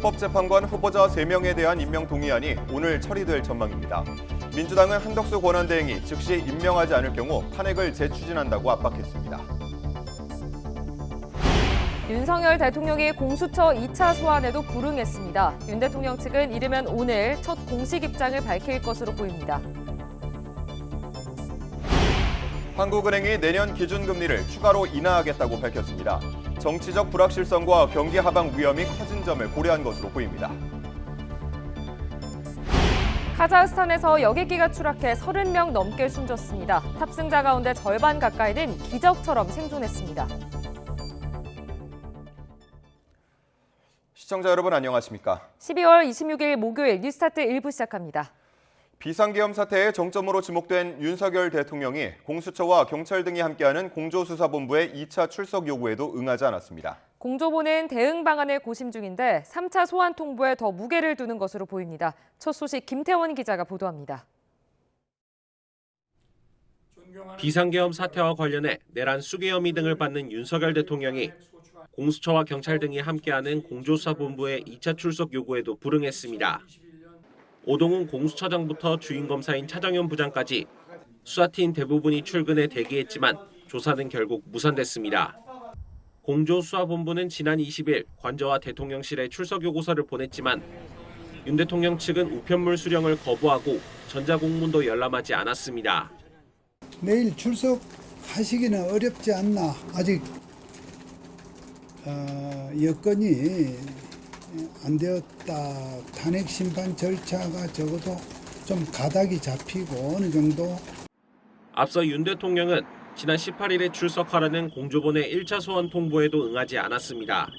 헌법재판관 후보자 3명에 대한 임명 동의안이 오늘 처리될 전망입니다. 민주당은 한덕수 권한대행이 즉시 임명하지 않을 경우 탄핵을 재추진한다고 압박했습니다. 윤석열 대통령이 공수처 2차 소환에도 불응했습니다. 윤 대통령 측은 이르면 오늘 첫 공식 입장을 밝힐 것으로 보입니다. 한국은행이 내년 기준금리를 추가로 인하하겠다고 밝혔습니다. 정치적 불확실성과 경기 하방 위험이 커진 점을 고려한 것으로 보입니다. 카자흐스탄에서 여객기가 추락해 30명 넘게 숨졌습니다. 탑승자 가운데 절반 가까이는 기적처럼 생존했습니다. 시청자 여러분 안녕하십니까? 12월 26일 목요일 뉴스타트 1부 시작합니다. 비상계엄 사태의 정점으로 지목된 윤석열 대통령이 공수처와 경찰 등이 함께하는 공조수사본부의 2차 출석 요구에도 응하지 않았습니다. 공조보는 대응 방안을 고심 중인데 3차 소환 통보에 더 무게를 두는 것으로 보입니다. 첫 소식 김태원 기자가 보도합니다. 비상계엄 사태와 관련해 내란 수계혐의 등을 받는 윤석열 대통령이 공수처와 경찰 등이 함께하는 공조수사본부의 2차 출석 요구에도 불응했습니다. 오동훈 공수처장부터 주임검사인 차정현 부장까지 수사팀 대부분이 출근해 대기했지만 조사는 결국 무산됐습니다. 공조수사본부는 지난 20일 관저와 대통령실에 출석 요구서를 보냈지만 윤 대통령 측은 우편물 수령을 거부하고 전자공문도 열람하지 않았습니다. 내일 출석하시기는 어렵지 않나. 아직 여건이 안 되었다. 탄핵 심판 절차가 적어도 좀 가닥이 잡히고 어느 정도. 앞서 윤 대통령은 지난 18일에 출석하라는 공조본의 1차 소환 통보에도 응하지 않았습니다.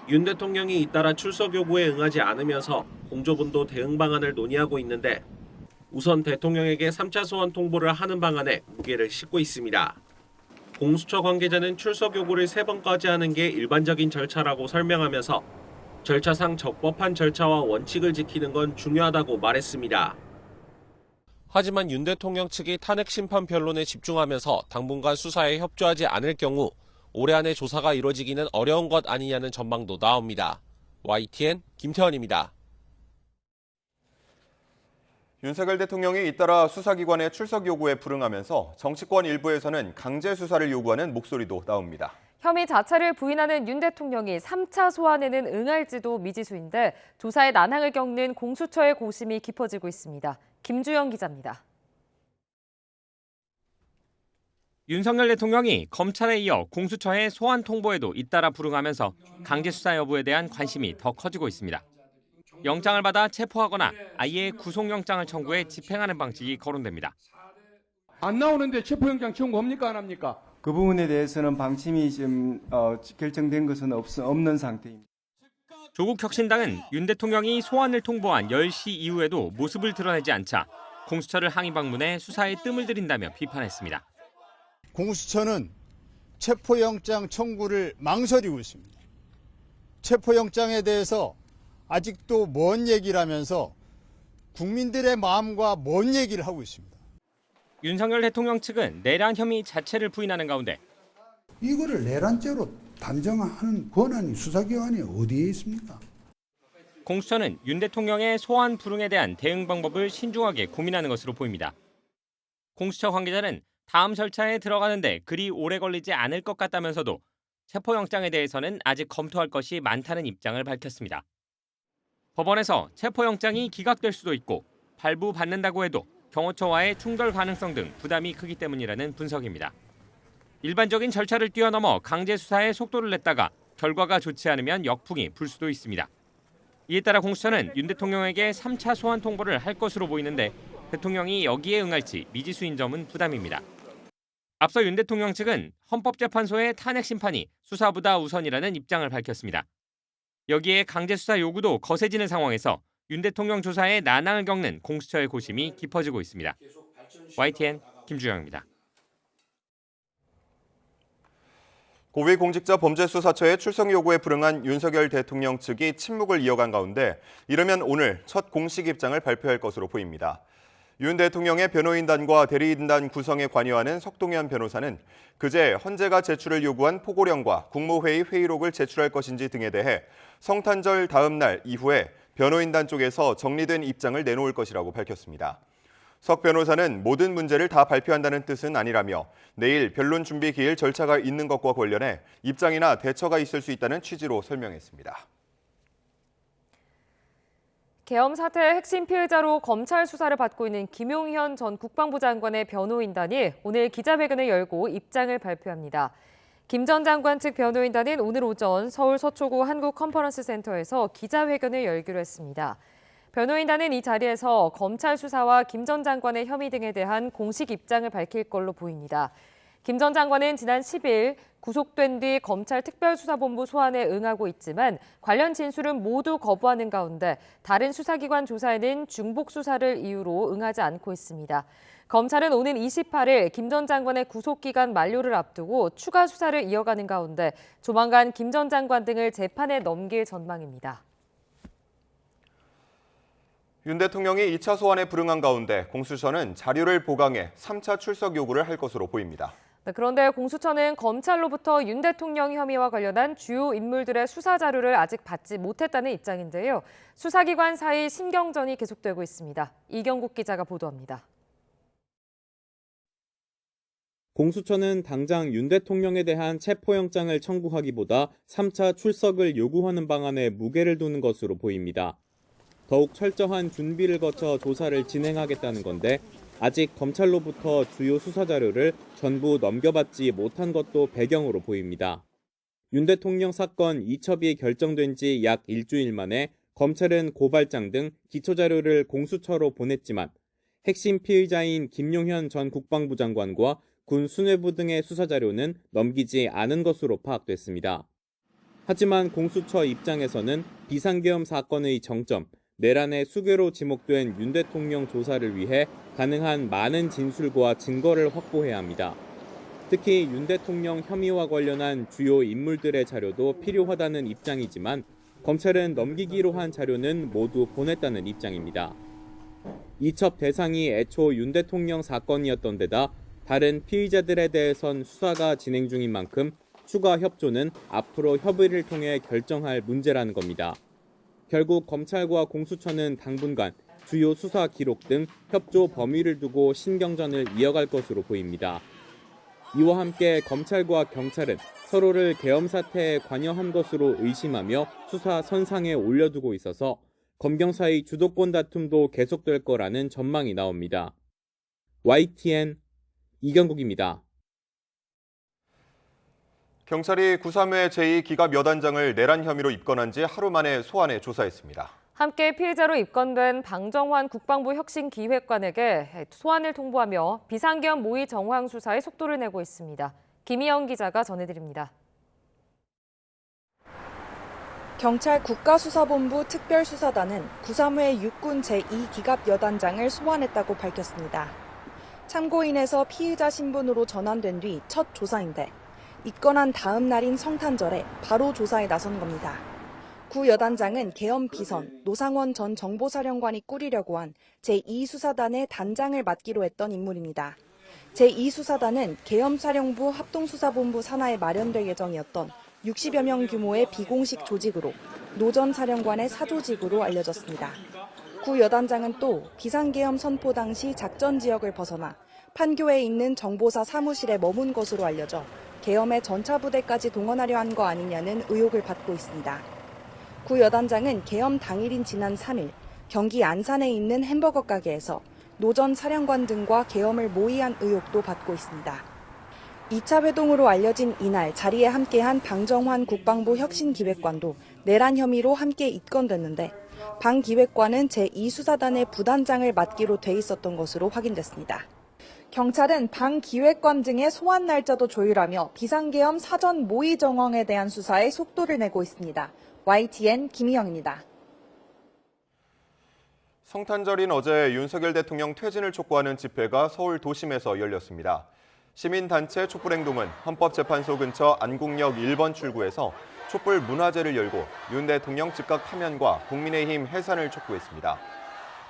윤 대통령이 잇따라 출석 요구에 응하지 않으면서 공조본도 대응 방안을 논의하고 있는데 우선 대통령에게 3차 소환 통보를 하는 방안에 무게를 싣고 있습니다. 공수처 관계자는 출석 요구를 3번까지 하는 게 일반적인 절차라고 설명하면서 절차상 적법한 절차와 원칙을 지키는 건 중요하다고 말했습니다. 하지만 윤 대통령 측이 탄핵 심판 변론에 집중하면서 당분간 수사에 협조하지 않을 경우 올해 안에 조사가 이뤄지기는 어려운 것 아니냐는 전망도 나옵니다. YTN 김태원입니다. 윤석열 대통령이 잇따라 수사기관의 출석 요구에 불응하면서 정치권 일부에서는 강제 수사를 요구하는 목소리도 나옵니다. 혐의 자체를 부인하는 윤 대통령이 3차 소환에는 응할지도 미지수인데 조사에 난항을 겪는 공수처의 고심이 깊어지고 있습니다. 김주영 기자입니다. 윤석열 대통령이 검찰에 이어 공수처의 소환 통보에도 잇따라 불응하면서 강제 수사 여부에 대한 관심이 더 커지고 있습니다. 영장을 받아 체포하거나 아예 구속영장을 청구해 집행하는 방식이 거론됩니다. 안 나오는데 체포영장 청구합니까 안 합니까? 그 부분에 대해서는 방침이 지금 결정된 것은 없는 상태입니다. 조국 혁신당은 윤 대통령이 소환을 통보한 10시 이후에도 모습을 드러내지 않자 공수처를 항의 방문해 수사에 뜸을 들인다며 비판했습니다. 공수처는 체포영장 청구를 망설이고 있습니다. 체포영장에 대해서 아직도 먼 얘기를 하면서 국민들의 마음과 먼 얘기를 하고 있습니다. 윤석열 대통령 측은 내란 혐의 자체를 부인하는 가운데 이거를 내란죄로 단정하는 권한이 수사기관이 어디에 있습니까? 공수처는 윤 대통령의 소환 불응에 대한 대응 방법을 신중하게 고민하는 것으로 보입니다. 공수처 관계자는 다음 절차에 들어가는데 그리 오래 걸리지 않을 것 같다면서도 체포영장에 대해서는 아직 검토할 것이 많다는 입장을 밝혔습니다. 법원에서 체포영장이 기각될 수도 있고 발부받는다고 해도 경호처와의 충돌 가능성 등 부담이 크기 때문이라는 분석입니다. 일반적인 절차를 뛰어넘어 강제 수사에 속도를 냈다가 결과가 좋지 않으면 역풍이 불 수도 있습니다. 이에 따라 공수처는 윤 대통령에게 3차 소환 통보를 할 것으로 보이는데 대통령이 여기에 응할지 미지수인 점은 부담입니다. 앞서 윤 대통령 측은 헌법재판소의 탄핵 심판이 수사보다 우선이라는 입장을 밝혔습니다. 여기에 강제 수사 요구도 거세지는 상황에서 윤 대통령 조사에 난항을 겪는 공수처의 고심이 깊어지고 있습니다. YTN 김주영입니다. 고위공직자범죄수사처의 출석 요구에 불응한 윤석열 대통령 측이 침묵을 이어간 가운데 이르면 오늘 첫 공식 입장을 발표할 것으로 보입니다. 윤 대통령의 변호인단과 대리인단 구성에 관여하는 석동현 변호사는 그제 헌재가 제출을 요구한 포고령과 국무회의 회의록을 제출할 것인지 등에 대해 성탄절 다음 날 이후에 변호인단 쪽에서 정리된 입장을 내놓을 것이라고 밝혔습니다. 석 변호사는 모든 문제를 다 발표한다는 뜻은 아니라며 내일 변론 준비 기일 절차가 있는 것과 관련해 입장이나 대처가 있을 수 있다는 취지로 설명했습니다. 계엄 사태의 핵심 피해자로 검찰 수사를 받고 있는 김용현 전 국방부 장관의 변호인단이 오늘 기자회견을 열고 입장을 발표합니다. 김 전 장관 측 변호인단은 오늘 오전 서울 서초구 한국컨퍼런스센터에서 기자회견을 열기로 했습니다. 변호인단은 이 자리에서 검찰 수사와 김 전 장관의 혐의 등에 대한 공식 입장을 밝힐 걸로 보입니다. 김 전 장관은 지난 10일 구속된 뒤 검찰 특별수사본부 소환에 응하고 있지만 관련 진술은 모두 거부하는 가운데 다른 수사기관 조사에는 중복 수사를 이유로 응하지 않고 있습니다. 검찰은 오는 28일 김 전 장관의 구속기간 만료를 앞두고 추가 수사를 이어가는 가운데 조만간 김 전 장관 등을 재판에 넘길 전망입니다. 윤 대통령이 2차 소환에 불응한 가운데 공수처는 자료를 보강해 3차 출석 요구를 할 것으로 보입니다. 그런데 공수처는 검찰로부터 윤 대통령 혐의와 관련한 주요 인물들의 수사 자료를 아직 받지 못했다는 입장인데요. 수사기관 사이 신경전이 계속되고 있습니다. 이경국 기자가 보도합니다. 공수처는 당장 윤 대통령에 대한 체포영장을 청구하기보다 3차 출석을 요구하는 방안에 무게를 두는 것으로 보입니다. 더욱 철저한 준비를 거쳐 조사를 진행하겠다는 건데 아직 검찰로부터 주요 수사 자료를 전부 넘겨받지 못한 것도 배경으로 보입니다. 윤 대통령 사건 이첩이 결정된 지 약 일주일 만에 검찰은 고발장 등 기초자료를 공수처로 보냈지만 핵심 피의자인 김용현 전 국방부 장관과 군 수뇌부 등의 수사 자료는 넘기지 않은 것으로 파악됐습니다. 하지만 공수처 입장에서는 비상계엄 사건의 정점, 내란의 수괴로 지목된 윤 대통령 조사를 위해 가능한 많은 진술과 증거를 확보해야 합니다. 특히 윤 대통령 혐의와 관련한 주요 인물들의 자료도 필요하다는 입장이지만 검찰은 넘기기로 한 자료는 모두 보냈다는 입장입니다. 이첩 대상이 애초 윤 대통령 사건이었던 데다 다른 피의자들에 대해선 수사가 진행 중인 만큼 추가 협조는 앞으로 협의를 통해 결정할 문제라는 겁니다. 결국 검찰과 공수처는 당분간 주요 수사 기록 등 협조 범위를 두고 신경전을 이어갈 것으로 보입니다. 이와 함께 검찰과 경찰은 서로를 계엄 사태에 관여한 것으로 의심하며 수사 선상에 올려두고 있어서 검경 사이 주도권 다툼도 계속될 거라는 전망이 나옵니다. YTN 이경국입니다. 경찰이 9.3회 제2기갑여단장을 내란 혐의로 입건한 지 하루 만에 소환해 조사했습니다. 함께 피해자로 입건된 방정환 국방부 혁신기획관에게 소환을 통보하며 비상계엄 모의 정황 수사에 속도를 내고 있습니다. 김희영 기자가 전해드립니다. 경찰 국가수사본부 특별수사단은 9.3회 육군 제2기갑여단장을 소환했다고 밝혔습니다. 참고인에서 피의자 신분으로 전환된 뒤 첫 조사인데 입건한 다음 날인 성탄절에 바로 조사에 나선 겁니다. 구 여단장은 계엄 비선 노상원 전 정보사령관이 꾸리려고 한 제2수사단의 단장을 맡기로 했던 인물입니다. 제2수사단은 계엄사령부 합동수사본부 산하에 마련될 예정이었던 60여 명 규모의 비공식 조직으로 노 전 사령관의 사조직으로 알려졌습니다. 구 여단장은 또 비상계엄 선포 당시 작전 지역을 벗어나 판교에 있는 정보사 사무실에 머문 것으로 알려져 계엄의 전차부대까지 동원하려 한 거 아니냐는 의혹을 받고 있습니다. 구 여단장은 계엄 당일인 지난 3일 경기 안산에 있는 햄버거 가게에서 노 전 사령관 등과 계엄을 모의한 의혹도 받고 있습니다. 2차 회동으로 알려진 이날 자리에 함께한 방정환 국방부 혁신기획관도 내란 혐의로 함께 입건됐는데 방 기획관은 제2수사단의 부단장을 맡기로 돼 있었던 것으로 확인됐습니다. 경찰은 방 기획관 등의 소환 날짜도 조율하며 비상계엄 사전 모의 정황에 대한 수사에 속도를 내고 있습니다. YTN 김희영입니다. 성탄절인 어제 윤석열 대통령 퇴진을 촉구하는 집회가 서울 도심에서 열렸습니다. 시민단체 촛불행동은 헌법재판소 근처 안국역 1번 출구에서 촛불 문화제를 열고 윤 대통령 즉각 파면과 국민의힘 해산을 촉구했습니다.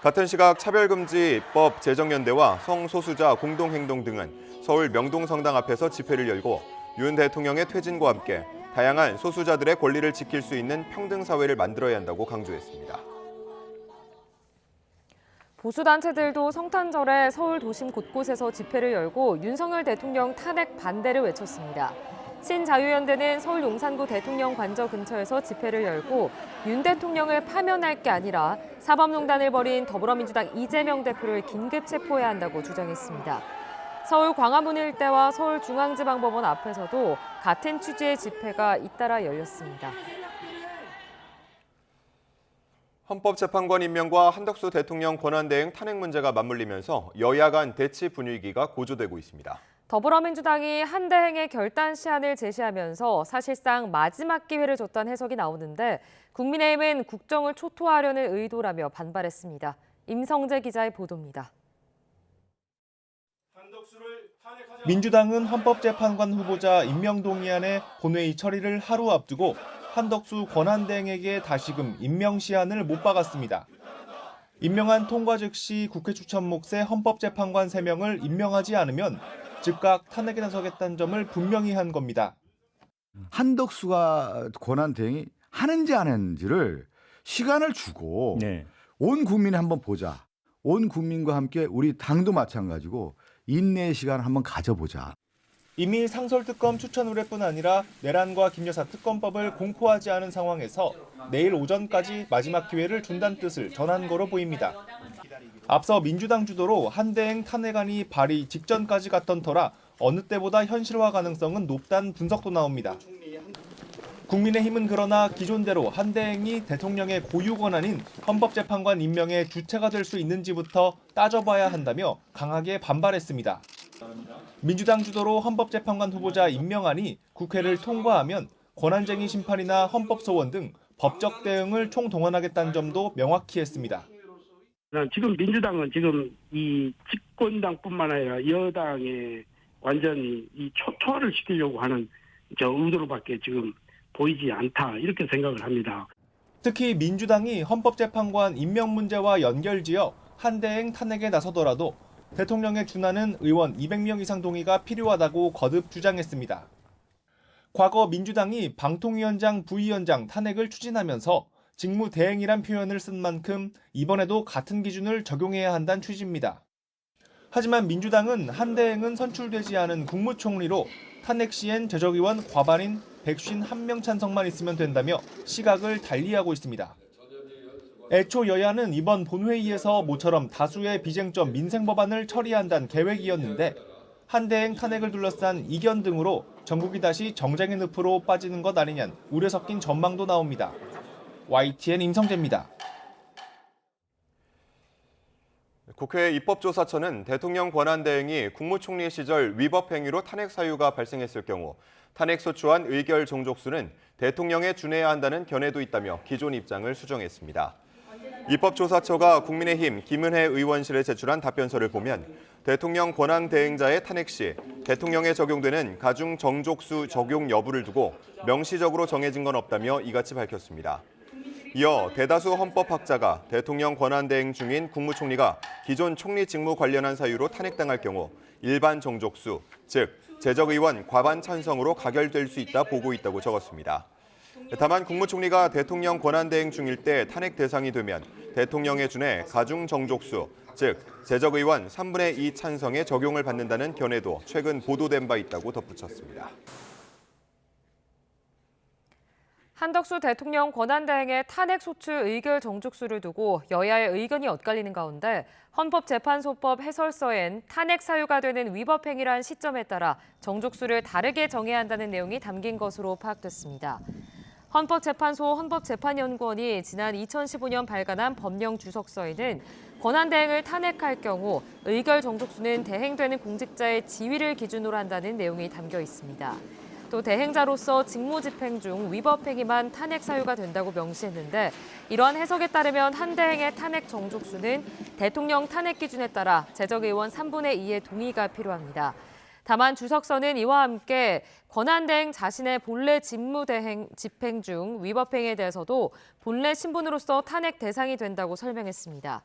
같은 시각 차별금지법 제정연대와 성소수자 공동행동 등은 서울 명동성당 앞에서 집회를 열고 윤 대통령의 퇴진과 함께 다양한 소수자들의 권리를 지킬 수 있는 평등사회를 만들어야 한다고 강조했습니다. 보수단체들도 성탄절에 서울 도심 곳곳에서 집회를 열고 윤석열 대통령 탄핵 반대를 외쳤습니다. 신자유연대는 서울 용산구 대통령 관저 근처에서 집회를 열고 윤 대통령을 파면할 게 아니라 사법농단을 벌인 더불어민주당 이재명 대표를 긴급 체포해야 한다고 주장했습니다. 서울 광화문 일대와 서울중앙지방법원 앞에서도 같은 취지의 집회가 잇따라 열렸습니다. 헌법재판관 임명과 한덕수 대통령 권한대행 탄핵 문제가 맞물리면서 여야 간 대치 분위기가 고조되고 있습니다. 더불어민주당이 한대행의 결단 시한을 제시하면서 사실상 마지막 기회를 줬다는 해석이 나오는데 국민의힘은 국정을 초토화하려는 의도라며 반발했습니다. 임성재 기자의 보도입니다. 민주당은 헌법재판관 후보자 임명 동의안의 본회의 처리를 하루 앞두고 한덕수 권한대행에게 다시금 임명 시한을 못 박았습니다. 임명안 통과 즉시 국회 추천 몫의 헌법재판관 3명을 임명하지 않으면 즉각 탄핵에 나서겠다는 점을 분명히 한 겁니다. 한덕수가 권한대행이 하는지 안 하는지를 시간을 주고 온 국민이 한번 보자. 온 국민과 함께 우리 당도 마찬가지고 인내의 시간을 한번 가져보자. 이미 상설특검 추천 의뢰뿐 아니라 내란과 김여사 특검법을 공포하지 않은 상황에서 내일 오전까지 마지막 기회를 준다는 뜻을 전한 거로 보입니다. 앞서 민주당 주도로 한대행 탄핵안이 발의 직전까지 갔던 터라 어느 때보다 현실화 가능성은 높다는 분석도 나옵니다. 국민의힘은 그러나 기존대로 한대행이 대통령의 고유 권한인 헌법재판관 임명의 주체가 될 수 있는지부터 따져봐야 한다며 강하게 반발했습니다. 민주당 주도로 헌법재판관 후보자 임명안이 국회를 통과하면 권한쟁의 심판이나 헌법소원 등 법적 대응을 총동원하겠다는 점도 명확히 했습니다. 지금 민주당은 지금 이 집권당뿐만 아니라 여당에 완전히 이 초토화를 시키려고 하는 의도로밖에 지금 보이지 않다 이렇게 생각을 합니다. 특히 민주당이 헌법재판관 임명 문제와 연결지어 한대행 탄핵에 나서더라도 대통령의 준하는 의원 200명 이상 동의가 필요하다고 거듭 주장했습니다. 과거 민주당이 방통위원장, 부위원장 탄핵을 추진하면서 직무대행이란 표현을 쓴 만큼 이번에도 같은 기준을 적용해야 한다는 취지입니다. 하지만 민주당은 한대행은 선출되지 않은 국무총리로 탄핵 시엔 제적의원 과반인 151명 찬성만 있으면 된다며 시각을 달리하고 있습니다. 애초 여야는 이번 본회의에서 모처럼 다수의 비쟁점 민생법안을 처리한다는 계획이었는데 한대행 탄핵을 둘러싼 이견 등으로 전국이 다시 정쟁의 늪으로 빠지는 것 아니냐는 우려 섞인 전망도 나옵니다. YTN 임성재입니다. 국회 입법조사처는 대통령 권한대행이 국무총리 시절 위법 행위로 탄핵 사유가 발생했을 경우 탄핵 소추안 의결 종족수는 대통령에 준해야 한다는 견해도 있다며 기존 입장을 수정했습니다. 입법조사처가 국민의힘 김은혜 의원실에 제출한 답변서를 보면 대통령 권한대행자의 탄핵 시 대통령에 적용되는 가중 정족수 적용 여부를 두고 명시적으로 정해진 건 없다며 이같이 밝혔습니다. 이어 대다수 헌법학자가 대통령 권한대행 중인 국무총리가 기존 총리 직무 관련한 사유로 탄핵당할 경우 일반 정족수, 즉 제적의원 과반 찬성으로 가결될 수 있다 보고 있다고 적었습니다. 다만 국무총리가 대통령 권한대행 중일 때 탄핵 대상이 되면 대통령에 준해 가중 정족수, 즉 제적의원 3분의 2 찬성에 적용을 받는다는 견해도 최근 보도된 바 있다고 덧붙였습니다. 한덕수 대통령 권한대행의 탄핵소추 의결 정족수를 두고 여야의 의견이 엇갈리는 가운데 헌법재판소법 해설서엔 탄핵 사유가 되는 위법 행위란 시점에 따라 정족수를 다르게 정해야 한다는 내용이 담긴 것으로 파악됐습니다. 헌법재판소 헌법재판연구원이 지난 2015년 발간한 법령 주석서에는 권한대행을 탄핵할 경우 의결 정족수는 대행되는 공직자의 지위를 기준으로 한다는 내용이 담겨 있습니다. 또 대행자로서 직무집행 중 위법 행위만 탄핵 사유가 된다고 명시했는데 이러한 해석에 따르면 한대행의 탄핵 정족수는 대통령 탄핵 기준에 따라 제적의원 3분의 2의 동의가 필요합니다. 다만 주석서는 이와 함께 권한대행 자신의 본래 집행 중 위법 행위에 대해서도 본래 신분으로서 탄핵 대상이 된다고 설명했습니다.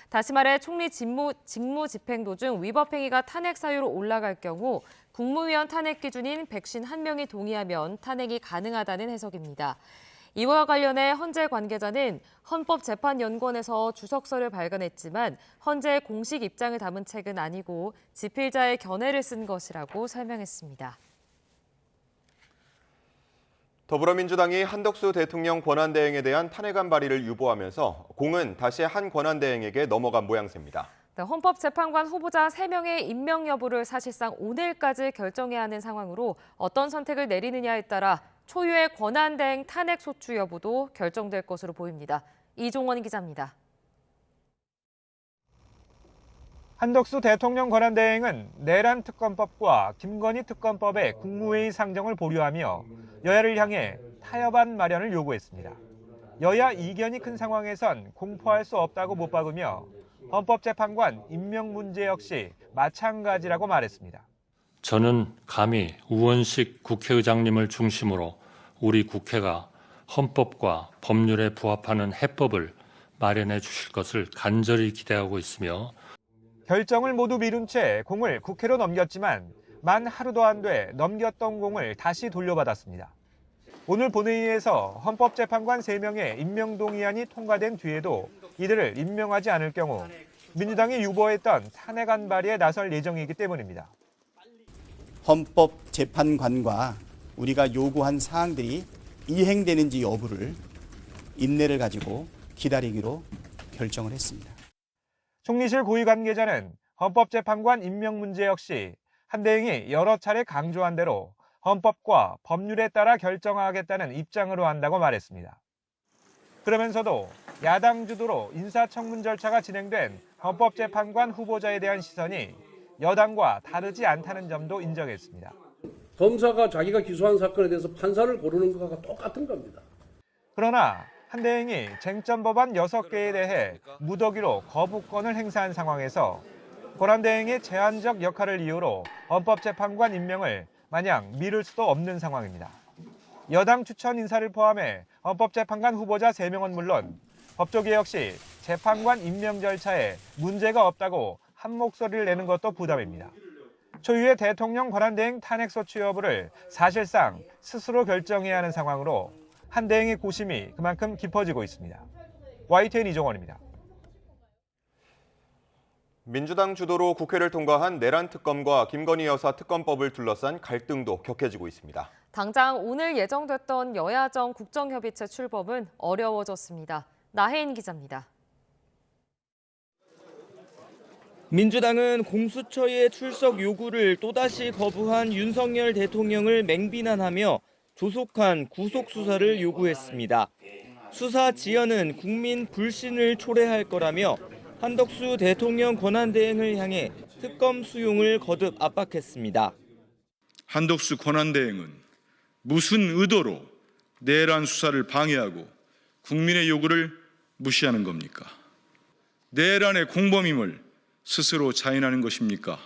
다시 말해 총리 직무 집행 도중 위법 행위가 탄핵 사유로 올라갈 경우 국무위원 탄핵 기준인 151명이 동의하면 탄핵이 가능하다는 해석입니다. 이와 관련해 헌재 관계자는 헌법재판연구원에서 주석서를 발간했지만 헌재의 공식 입장을 담은 책은 아니고 집필자의 견해를 쓴 것이라고 설명했습니다. 더불어민주당이 한덕수 대통령 권한대행에 대한 탄핵안 발의를 유보하면서 공은 다시 한 권한대행에게 넘어간 모양새입니다. 헌법재판관 후보자 3명의 임명 여부를 사실상 오늘까지 결정해야 하는 상황으로 어떤 선택을 내리느냐에 따라 초유의 권한대행 탄핵 소추 여부도 결정될 것으로 보입니다. 이종원 기자입니다. 한덕수 대통령 권한대행은 내란 특검법과 김건희 특검법의 국무회의 상정을 보류하며 여야를 향해 타협안 마련을 요구했습니다. 여야 이견이 큰 상황에선 공포할 수 없다고 못 박으며 헌법재판관 임명 문제 역시 마찬가지라고 말했습니다. 저는 감히 우원식 국회의장님을 중심으로 우리 국회가 헌법과 법률에 부합하는 해법을 마련해 주실 것을 간절히 기대하고 있으며 결정을 모두 미룬 채 공을 국회로 넘겼지만 만 하루도 안 돼 넘겼던 공을 다시 돌려받았습니다. 오늘 본회의에서 헌법재판관 3명의 임명 동의안이 통과된 뒤에도 이들을 임명하지 않을 경우 민주당이 유보했던 탄핵안 발의에 나설 예정이기 때문입니다. 헌법재판관과 우리가 요구한 사항들이 이행되는지 여부를 인내를 가지고 기다리기로 결정을 했습니다. 총리실 고위 관계자는 헌법재판관 임명 문제 역시 한대행이 여러 차례 강조한 대로 헌법과 법률에 따라 결정하겠다는 입장으로 한다고 말했습니다. 그러면서도 야당 주도로 인사청문 절차가 진행된 헌법재판관 후보자에 대한 시선이 여당과 다르지 않다는 점도 인정했습니다. 검사가 자기가 기소한 사건에 대해서 판사를 고르는 것과 똑같은 겁니다. 그러나 한대행이 쟁점 법안 6개에 대해 무더기로 거부권을 행사한 상황에서 권한대행의 제한적 역할을 이유로 헌법재판관 임명을 마냥 미룰 수도 없는 상황입니다. 여당 추천 인사를 포함해 헌법재판관 후보자 3명은 물론 법조계 역시 재판관 임명 절차에 문제가 없다고 한 목소리를 내는 것도 부담입니다. 초유의 대통령 권한대행 탄핵소추 여부를 사실상 스스로 결정해야 하는 상황으로 한대행의 고심이 그만큼 깊어지고 있습니다. YTN 이종원입니다. 민주당 주도로 국회를 통과한 내란 특검과 김건희 여사 특검법을 둘러싼 갈등도 격해지고 있습니다. 당장 오늘 예정됐던 여야정 국정협의체 출범은 어려워졌습니다. 나혜인 기자입니다. 민주당은 공수처의 출석 요구를 또다시 거부한 윤석열 대통령을 맹비난하며 조속한 구속수사를 요구했습니다. 수사 지연은 국민 불신을 초래할 거라며 한덕수 대통령 권한대행을 향해 특검 수용을 거듭 압박했습니다. 한덕수 권한대행은 무슨 의도로 내란 수사를 방해하고 국민의 요구를 무시하는 겁니까? 내란의 공범임을 스스로 자인하는 것입니까?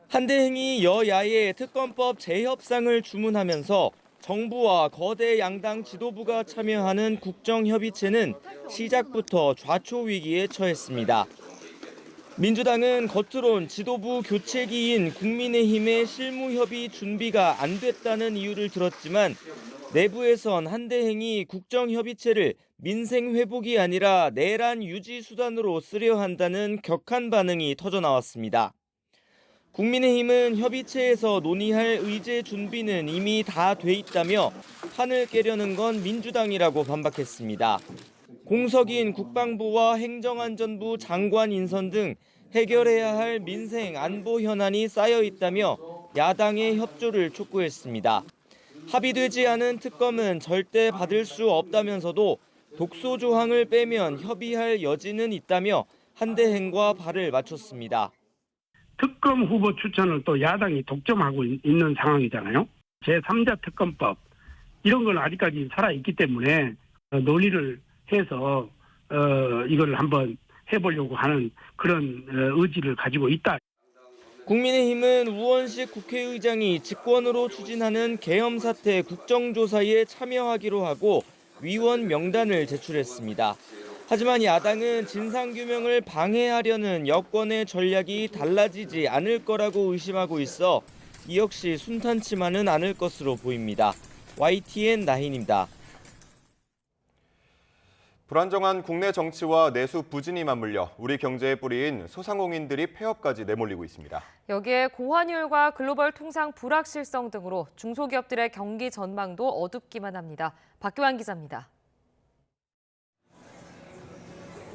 한대행이 여야의 특검법 재협상을 주문하면서 정부와 거대 양당 지도부가 참여하는 국정협의체는 시작부터 좌초 위기에 처했습니다. 민주당은 겉으론 지도부 교체기인 국민의힘의 실무협의 준비가 안 됐다는 이유를 들었지만 내부에선 한대행이 국정협의체를 민생 회복이 아니라 내란 유지 수단으로 쓰려 한다는 격한 반응이 터져나왔습니다. 국민의힘은 협의체에서 논의할 의제 준비는 이미 다 돼 있다며 판을 깨려는 건 민주당이라고 반박했습니다. 공석인 국방부와 행정안전부 장관 인선 등 해결해야 할 민생 안보 현안이 쌓여 있다며 야당의 협조를 촉구했습니다. 합의되지 않은 특검은 절대 받을 수 없다면서도 독소 조항을 빼면 협의할 여지는 있다며 한대행과 발을 맞췄습니다. 특검 후보 추천을 또 야당이 독점하고 있는 상황이잖아요. 제3자 특검법 이런 건 아직까지 살아있기 때문에 논의를 해서 이걸 한번 해보려고 하는 그런 의지를 가지고 있다. 국민의힘은 우원식 국회의장이 직권으로 추진하는 계엄 사태 국정조사에 참여하기로 하고 위원 명단을 제출했습니다. 하지만 야당은 진상규명을 방해하려는 여권의 전략이 달라지지 않을 거라고 의심하고 있어 이 역시 순탄치만은 않을 것으로 보입니다. YTN 나힌입니다. 불안정한 국내 정치와 내수 부진이 맞물려 우리 경제의 뿌리인 소상공인들이 폐업까지 내몰리고 있습니다. 여기에 고환율과 글로벌 통상 불확실성 등으로 중소기업들의 경기 전망도 어둡기만 합니다. 박교환 기자입니다.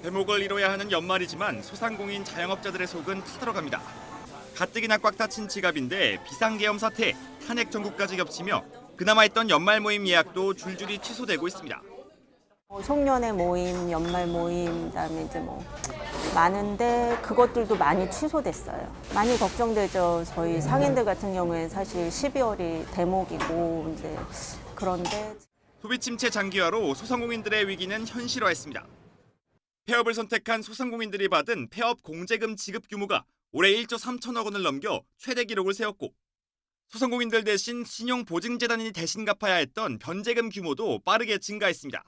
대목을 이뤄야 하는 연말이지만 소상공인 자영업자들의 속은 타들어갑니다. 가뜩이나 꽉 닫힌 지갑인데 비상계엄 사태, 탄핵 전국까지 겹치며 그나마 있던 연말 모임 예약도 줄줄이 취소되고 있습니다. 송년회 모임, 연말 모임, 그다음에 이제 많은데 그것들도 많이 취소됐어요. 많이 걱정되죠. 저희 상인들 같은 경우에 사실 12월이 대목이고 이제 그런데 소비 침체 장기화로 소상공인들의 위기는 현실화했습니다. 폐업을 선택한 소상공인들이 받은 폐업 공제금 지급 규모가 올해 1조 3천억 원을 넘겨 최대 기록을 세웠고 소상공인들 대신 신용보증재단이 대신 갚아야 했던 변제금 규모도 빠르게 증가했습니다.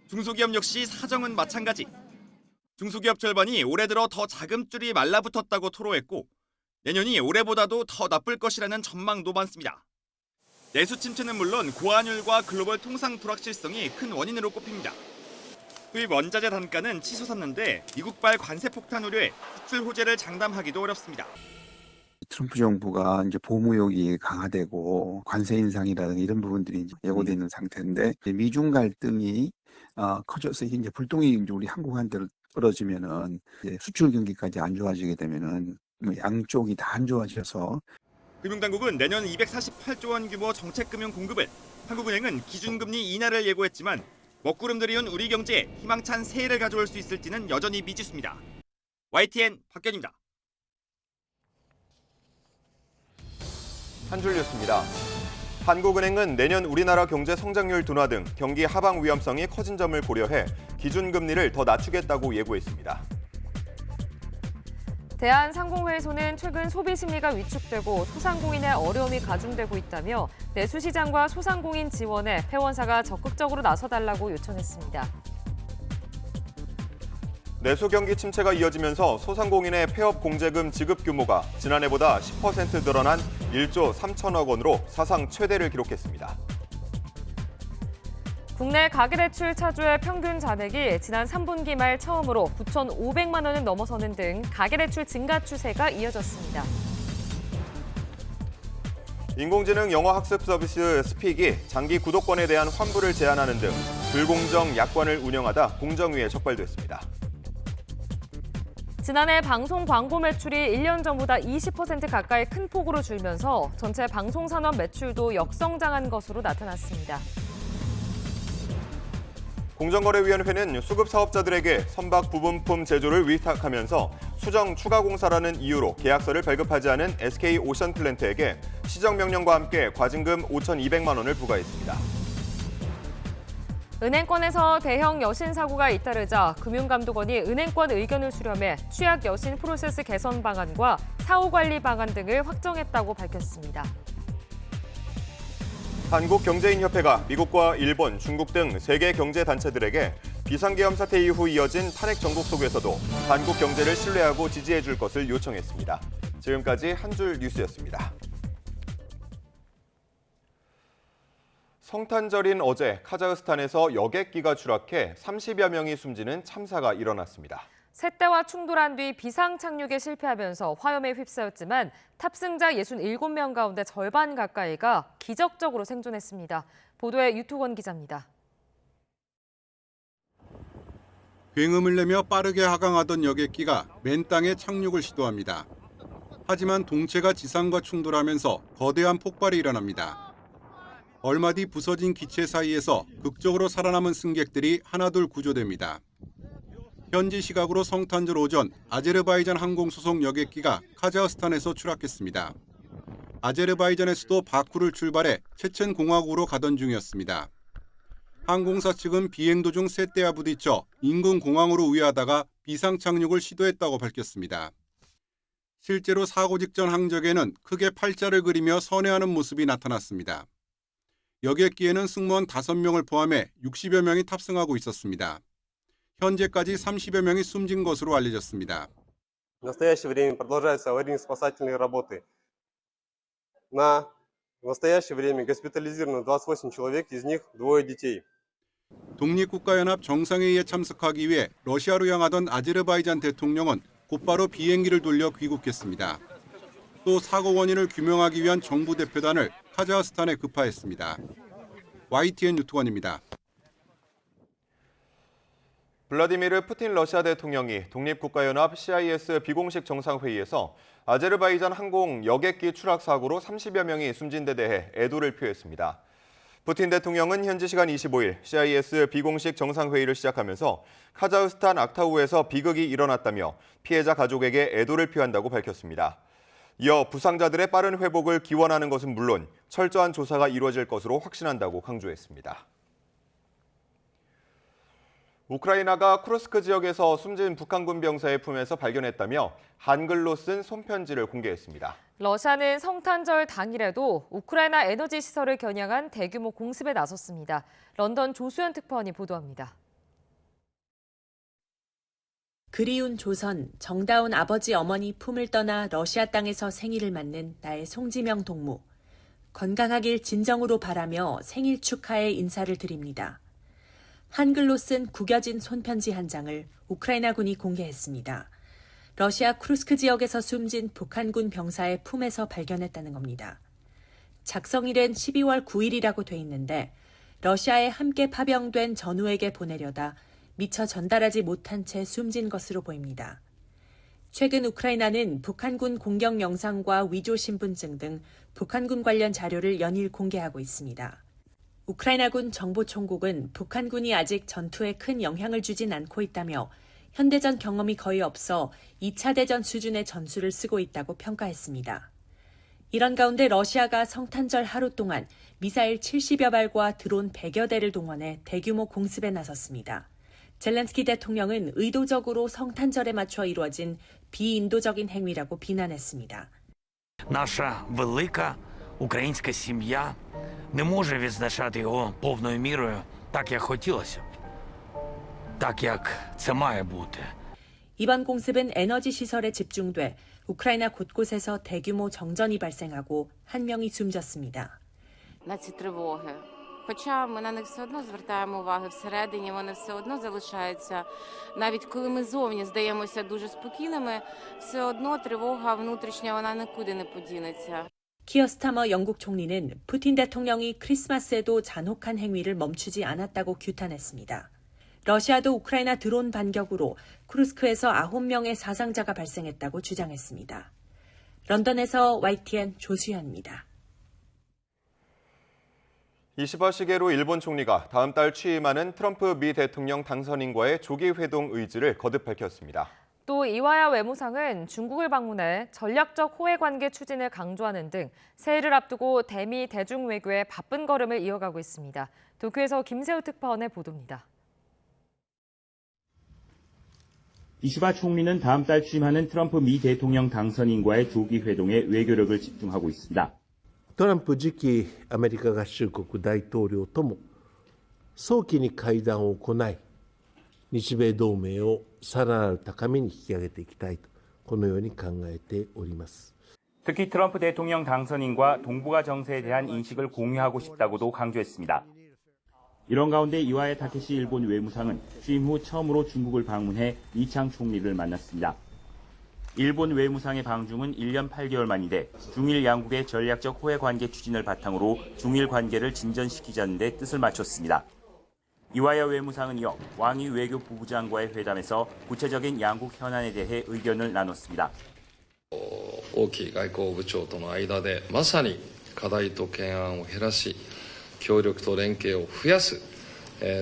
중소기업 역시 사정은 마찬가지. 중소기업 절반이 올해 들어 더 자금줄이 말라붙었다고 토로했고 내년이 올해보다도 더 나쁠 것이라는 전망도 많습니다. 내수 침체는 물론 고환율과 글로벌 통상 불확실성이 큰 원인으로 꼽힙니다. 수입 원자재 단가는 치솟았는데 미국발 관세 폭탄 우려에 수출 호재를 장담하기도 어렵습니다. 트럼프 정부가 이제 보무욕이 강화되고 관세 인상이라든가 이런 부분들이 이제 예고되어 있는 상태인데 미중 갈등이 커져서 이제 불똥이 이제 우리 한국한테 떨어지면은 이제 수출 경기까지 안 좋아지게 되면은 양쪽이 다 안 좋아져서 금융당국은 내년 248조 원 규모 정책금융 공급을, 한국은행은 기준금리 인하를 예고했지만 먹구름 들이운 우리 경제에 희망찬 새해를 가져올 수 있을지는 여전히 미지수입니다. YTN 박견입니다. 한 줄 뉴스입니다. 한국은행은 내년 우리나라 경제 성장률 둔화 등 경기 하방 위험성이 커진 점을 고려해 기준금리를 더 낮추겠다고 예고했습니다. 대한상공회의소는 최근 소비 심리가 위축되고 소상공인의 어려움이 가중되고 있다며 내수시장과 소상공인 지원에 회원사가 적극적으로 나서달라고 요청했습니다. 내수 경기 침체가 이어지면서 소상공인의 폐업 공제금 지급 규모가 지난해보다 10% 늘어난 1조 3천억 원으로 사상 최대를 기록했습니다. 국내 가계대출 차주의 평균 잔액이 지난 3분기 말 처음으로 9,500만 원을 넘어서는 등 가계대출 증가 추세가 이어졌습니다. 인공지능 영어 학습 서비스 스픽이 장기 구독권에 대한 환불을 제한하는 등 불공정 약관을 운영하다 공정위에 적발됐습니다. 지난해 방송 광고 매출이 1년 전보다 20% 가까이 큰 폭으로 줄면서 전체 방송산업 매출도 역성장한 것으로 나타났습니다. 공정거래위원회는 수급 사업자들에게 선박 부분품 제조를 위탁하면서 수정 추가 공사라는 이유로 계약서를 발급하지 않은 SK오션플랜트에게 시정명령과 함께 과징금 5,200만 원을 부과했습니다. 은행권에서 대형 여신 사고가 잇따르자 금융감독원이 은행권 의견을 수렴해 취약 여신 프로세스 개선 방안과 사후 관리 방안 등을 확정했다고 밝혔습니다. 한국경제인협회가 미국과 일본, 중국 등 세계 경제단체들에게 비상계엄 사태 이후 이어진 탄핵 정국 속에서도 한국 경제를 신뢰하고 지지해 줄 것을 요청했습니다. 지금까지 한 줄 뉴스였습니다. 성탄절인 어제 카자흐스탄에서 여객기가 추락해 30여 명이 숨지는 참사가 일어났습니다. 새떼와 충돌한 뒤 비상 착륙에 실패하면서 화염에 휩싸였지만 탑승자 67명 가운데 절반 가까이가 기적적으로 생존했습니다. 보도에 유투건 기자입니다. 굉음을 내며 빠르게 하강하던 여객기가 맨 땅에 착륙을 시도합니다. 하지만 동체가 지상과 충돌하면서 거대한 폭발이 일어납니다. 얼마 뒤 부서진 기체 사이에서 극적으로 살아남은 승객들이 하나둘 구조됩니다. 현지 시각으로 성탄절 오전 아제르바이잔 항공 소속 여객기가 카자흐스탄에서 추락했습니다. 아제르바이잔의 수도 바쿠를 출발해 체첸 공화국으로 가던 중이었습니다. 항공사 측은 비행 도중 새떼와 부딪혀 인근 공항으로 우회하다가 비상 착륙을 시도했다고 밝혔습여 실제로 사고 직전 항적에는 크게 팔자를 그리며 선회하는 모습이 나타났습니다. 여객기에는 승무원 5명을 포함해 60여 명이 탑승하고 있었습니다. 현재까지 30여 명이 숨진 것으로 알려졌습니다. В настоящее время продолжаются аварийно-спасательные работы. В настоящее время госпитализировано 28 человек, из них двое детей. 독립국가연합 정상회의에 참석하기 위해 러시아로 향하던 아제르바이잔 대통령은 곧바로 비행기를 돌려 귀국했습니다. 또 사고 원인을 규명하기 위한 정부 대표단을 카자흐스탄에 급파했습니다. YTN 유튜원입니다. 블라디미르 푸틴 러시아 대통령이 독립국가연합 CIS 비공식 정상회의에서 아제르바이잔 항공 여객기 추락 사고로 30여 명이 숨진 데 대해 애도를 표했습니다. 푸틴 대통령은 현지 시간 25일 CIS 비공식 정상회의를 시작하면서 카자흐스탄 악타우에서 비극이 일어났다며 피해자 가족에게 애도를 표한다고 밝혔습니다. 이어 부상자들의 빠른 회복을 기원하는 것은 물론 철저한 조사가 이루어질 것으로 확신한다고 강조했습니다. 우크라이나가 쿠르스크 지역에서 숨진 북한군 병사의 품에서 발견했다며 한글로 쓴 손편지를 공개했습니다. 러시아는 성탄절 당일에도 우크라이나 에너지 시설을 겨냥한 대규모 공습에 나섰습니다. 런던 조수연 특파원이 보도합니다. 그리운 조선, 정다운 아버지 어머니 품을 떠나 러시아 땅에서 생일을 맞는 나의 송지명 동무. 건강하길 진정으로 바라며 생일 축하의 인사를 드립니다. 한글로 쓴 구겨진 손편지 한 장을 우크라이나군이 공개했습니다. 러시아 쿠르스크 지역에서 숨진 북한군 병사의 품에서 발견했다는 겁니다. 작성일은 12월 9일이라고 돼 있는데 러시아에 함께 파병된 전우에게 보내려다 미처 전달하지 못한 채 숨진 것으로 보입니다. 최근 우크라이나는 북한군 공격 영상과 위조 신분증 등 북한군 관련 자료를 연일 공개하고 있습니다. 우크라이나군 정보총국은 북한군이 아직 전투에 큰 영향을 주진 않고 있다며 현대전 경험이 거의 없어 2차 대전 수준의 전술을 쓰고 있다고 평가했습니다. 이런 가운데 러시아가 성탄절 하루 동안 미사일 70여 발과 드론 100여 대를 동원해 대규모 공습에 나섰습니다. 젤렌스키 대통령은 의도적으로 성탄절에 맞춰 이루어진 비인도적인 행위라고 비난했습니다. Наша велика українська сім'я не може відзначати його повною мірою так, як хотілося б. Так, як це має бути. 이번 공습은 에너지 시설에 집중돼 우크라이나 곳곳에서 대규모 정전이 발생하고 한 명이 숨졌습니다. На ці тривоги. Хоча ми на них все одно звертаємо увагу всередині, вони все одно залишаються. Навіть коли ми зовні здаємося дуже спокійними, все одно тривога внутрішня, вона нікуди не подінеться. 키어 스타머 영국 총리는 푸틴 대통령이 크리스마스에도 잔혹한 행위를 멈추지 않았다고 규탄했습니다. 러시아도 우크라이나 드론 반격으로 쿠르스크에서 9명의 사상자가 발생했다고 주장했습니다. 런던에서 YTN 조수연입니다. 이시바 시게루 일본 총리가 다음 달 취임하는 트럼프 미 대통령 당선인과의 조기 회동 의지를 거듭 밝혔습니다. 또 이와야 외무상은 중국을 방문해 전략적 호혜 관계 추진을 강조하는 등 새해를 앞두고 대미 대중 외교에 바쁜 걸음을 이어가고 있습니다. 도쿄에서 김세우 특파원의 보도입니다. 이시바 총리는 다음 달 취임하는 트럼프 미 대통령 당선인과의 조기 회동에 외교력을 집중하고 있습니다. トランプ次期アメリカ合衆国大統領とも早期に会談を行い、日米同盟をさらなる高みに引き上げていきたいとこのように考えております。 특히 트럼프 대통령 당선인과 동북아 정세에 대한 인식을 공유하고 싶다고도 강조했습니다. 이런 가운데 이와야 타케시 일본 외무상은 취임 후 처음으로 중국을 방문해 이창 총리를 만났습니다. 일본 외무상의 방중은 1년 8개월 만인데 중일 양국의 전략적 호혜 관계 추진을 바탕으로 중일 관계를 진전시키자는 데 뜻을 맞췄습니다. 이와야 외무상은 이어 왕이 외교 부부장과의 회담에서 구체적인 양국 현안에 대해 의견을 나눴습니다. 王毅外交部長との間でまさに課題と懸案を減らし協力と連携を増やす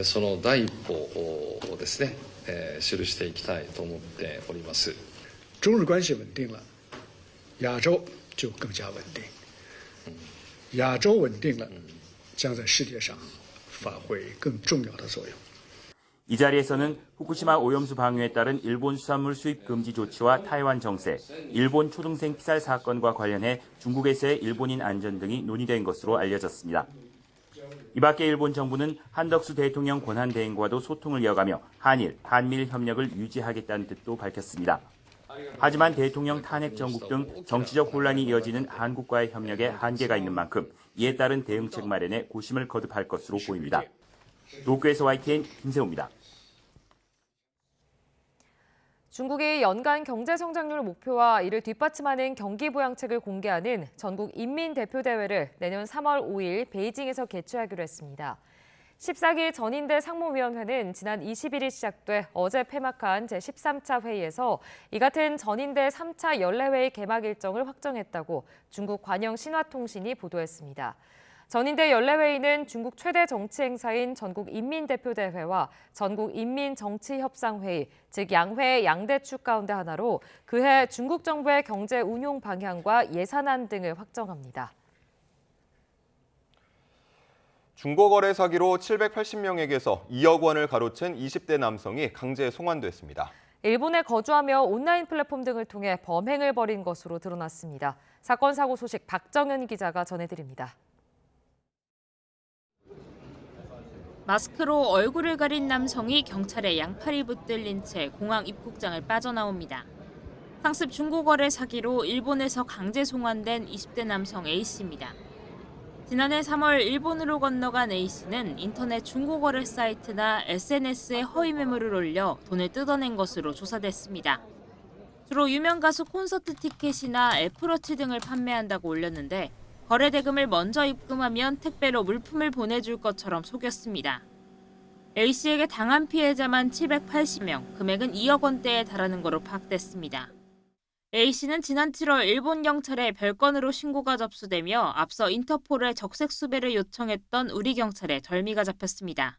その第一歩をですね記していきたいと思っております。中日关系稳定了，亚洲就更加稳定。亚洲稳定了，将在世界上发挥更重要的作用。 이 자리에서는 후쿠시마 오염수 방류에 따른 일본 수산물 수입 금지 조치와 타이완 정세, 일본 초등생 피살 사건과 관련해 중국에서의 일본인 안전 등이 논의된 것으로 알려졌습니다. 이 밖에 일본 정부는 한덕수 대통령 권한대행과도 소통을 이어가며 한일, 한미일 협력을 유지하겠다는 뜻도 밝혔습니다. 하지만 대통령 탄핵 정국 등 정치적 혼란이 이어지는 한국과의 협력에 한계가 있는 만큼 이에 따른 대응책 마련에 고심을 거듭할 것으로 보입니다. 도쿄에서 YTN 김세호입니다. 중국이 연간 경제 성장률 목표와 이를 뒷받침하는 경기 부양책을 공개하는 전국 인민대표대회를 내년 3월 5일 베이징에서 개최하기로 했습니다. 14기 전인대 상무위원회는 지난 21일 시작돼 어제 폐막한 제13차 회의에서 이 같은 전인대 3차 연례회의 개막 일정을 확정했다고 중국 관영 신화통신이 보도했습니다. 전인대 연례회의는 중국 최대 정치 행사인 전국인민대표대회와 전국인민정치협상회의, 즉 양회 양대축 가운데 하나로 그해 중국 정부의 경제 운용 방향과 예산안 등을 확정합니다. 중고거래 사기로 780명에게서 2억 원을 가로챈 20대 남성이 강제 송환됐습니다. 일본에 거주하며 온라인 플랫폼 등을 통해 범행을 벌인 것으로 드러났습니다. 사건 사고 소식 박정현 기자가 전해드립니다. 마스크로 얼굴을 가린 남성이 경찰에 양팔이 붙들린 채 공항 입국장을 빠져나옵니다. 상습 중고거래 사기로 일본에서 강제 송환된 20대 남성 A씨입니다. 지난해 3월 일본으로 건너간 A씨는 인터넷 중고거래 사이트나 SNS에 허위 매물을 올려 돈을 뜯어낸 것으로 조사됐습니다. 주로 유명 가수 콘서트 티켓이나 애플워치 등을 판매한다고 올렸는데 거래 대금을 먼저 입금하면 택배로 물품을 보내줄 것처럼 속였습니다. A씨에게 당한 피해자만 780명, 금액은 2억 원대에 달하는 것으로 파악됐습니다. A씨는 지난 7월 일본 경찰에 별건으로 신고가 접수되며 앞서 인터폴에 적색 수배를 요청했던 우리 경찰에 덜미가 잡혔습니다.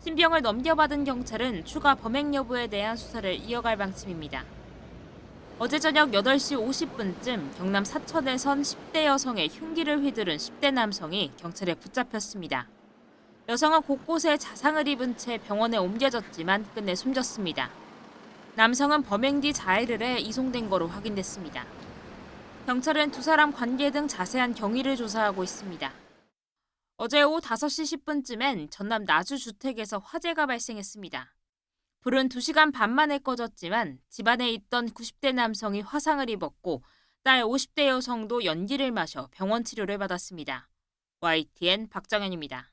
신병을 넘겨받은 경찰은 추가 범행 여부에 대한 수사를 이어갈 방침입니다. 어제 저녁 8시 50분쯤 경남 사천에선 10대 여성의 흉기를 휘두른 10대 남성이 경찰에 붙잡혔습니다. 여성은 곳곳에 자상을 입은 채 병원에 옮겨졌지만 끝내 숨졌습니다. 남성은 범행 뒤 자해를 해 이송된 거로 확인됐습니다. 경찰은 두 사람 관계 등 자세한 경위를 조사하고 있습니다. 어제 오후 5시 10분쯤엔 전남 나주 주택에서 화재가 발생했습니다. 불은 2시간 반 만에 꺼졌지만 집안에 있던 90대 남성이 화상을 입었고 딸 50대 여성도 연기를 마셔 병원 치료를 받았습니다. YTN 박정현입니다.